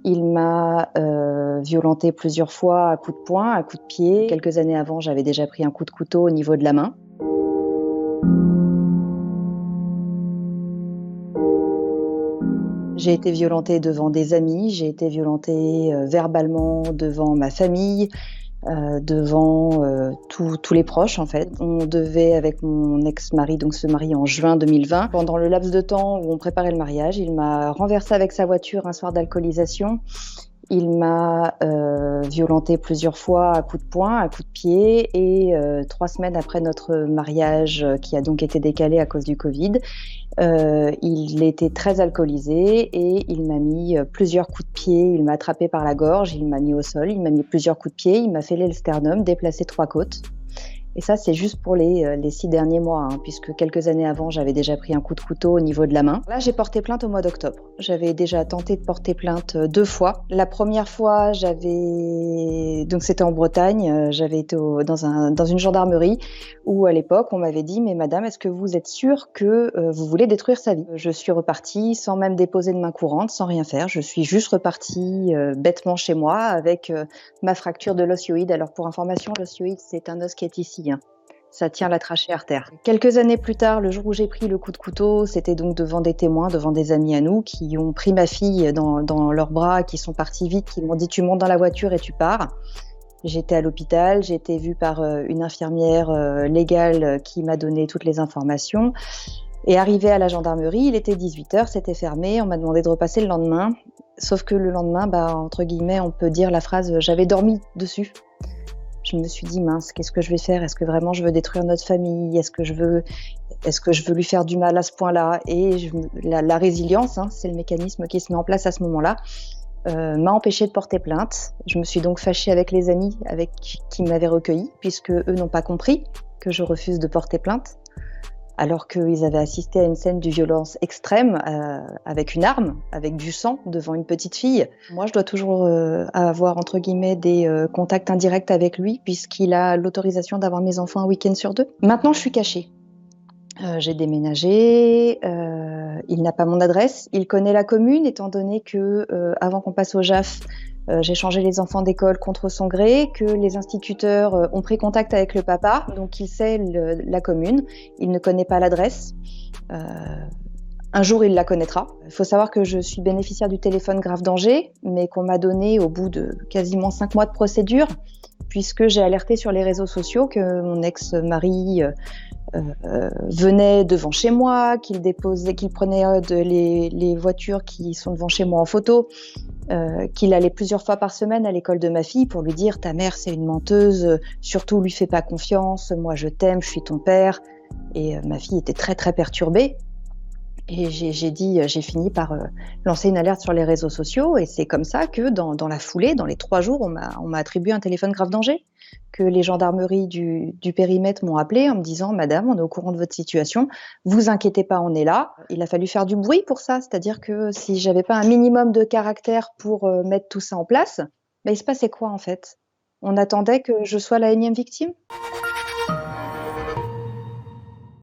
Il m'a violentée plusieurs fois à coups de poing, à coups de pied. Quelques années avant, j'avais déjà pris un coup de couteau au niveau de la main. J'ai été violentée devant des amis, j'ai été violentée verbalement devant ma famille, devant tous les proches en fait. On devait, avec mon ex-mari, donc se marier en juin 2020. Pendant le laps de temps où on préparait le mariage, il m'a renversée avec sa voiture un soir d'alcoolisation. Il m'a violentée plusieurs fois à coups de poing, à coups de pied et 3 semaines après notre mariage, qui a donc été décalé à cause du Covid, il était très alcoolisé et il m'a mis plusieurs coups de pied. Il m'a attrapé par la gorge, il m'a mis au sol, il m'a mis plusieurs coups de pied, il m'a fêlé le sternum, déplacé 3 côtes. Et ça, c'est juste pour les 6 derniers mois, hein, puisque quelques années avant, j'avais déjà pris un coup de couteau au niveau de la main. Là, j'ai porté plainte au mois d'octobre. J'avais déjà tenté de porter plainte 2 fois. La première fois, donc c'était en Bretagne, j'avais été dans une gendarmerie où, à l'époque, on m'avait dit « Mais madame, est-ce que vous êtes sûre que vous voulez détruire sa vie ?» Je suis repartie sans même déposer de main courante, sans rien faire. Je suis juste repartie bêtement chez moi avec ma fracture de l'os hyoïde. Alors, pour information, l'os hyoïde, c'est un os qui est ici. Ça tient la trachée artère. Quelques années plus tard, le jour où j'ai pris le coup de couteau, c'était donc devant des témoins, devant des amis à nous, qui ont pris ma fille dans leurs bras, qui sont partis vite, qui m'ont dit « Tu montes dans la voiture et tu pars ». J'étais à l'hôpital, j'ai été vue par une infirmière légale qui m'a donné toutes les informations. Et arrivée à la gendarmerie, il était 18h, c'était fermé, on m'a demandé de repasser le lendemain. Sauf que le lendemain, entre guillemets, on peut dire la phrase « j'avais dormi dessus ». Je me suis dit, mince, qu'est-ce que je vais faire? Est-ce que vraiment je veux détruire notre famille? Est-ce que je veux lui faire du mal à ce point-là? Et la résilience, hein, c'est le mécanisme qui se met en place à ce moment-là, m'a empêchée de porter plainte. Je me suis donc fâchée avec les amis qui m'avaient recueillie, puisque eux n'ont pas compris que je refuse de porter plainte, alors qu'ils avaient assisté à une scène de violence extrême avec une arme, avec du sang devant une petite fille. Moi, je dois toujours avoir, entre guillemets, des contacts indirects avec lui, puisqu'il a l'autorisation d'avoir mes enfants un week-end sur 2. Maintenant, je suis cachée. J'ai déménagé, il n'a pas mon adresse, il connaît la commune, étant donné que, avant qu'on passe au JAF, j'ai changé les enfants d'école contre son gré, que les instituteurs ont pris contact avec le papa, donc il sait la commune, il ne connaît pas l'adresse. Un jour, il la connaîtra. Il faut savoir que je suis bénéficiaire du téléphone grave danger, mais qu'on m'a donné au bout de quasiment 5 mois de procédure, puisque j'ai alerté sur les réseaux sociaux que mon ex-mari venait devant chez moi, qu'il prenait les voitures qui sont devant chez moi en photo, qu'il allait plusieurs fois par semaine à l'école de ma fille pour lui dire « ta mère c'est une menteuse, surtout lui fais pas confiance, moi je t'aime, je suis ton père ». Et ma fille était très très perturbée. Et j'ai fini par lancer une alerte sur les réseaux sociaux, et c'est comme ça que dans la foulée, dans les 3 jours, on m'a attribué un téléphone grave danger, que les gendarmeries du périmètre m'ont appelé en me disant « Madame, on est au courant de votre situation, vous inquiétez pas, on est là ». Il a fallu faire du bruit pour ça, c'est-à-dire que si j'avais pas un minimum de caractère pour mettre tout ça en place, il se passait quoi en fait? On attendait que je sois la énième victime?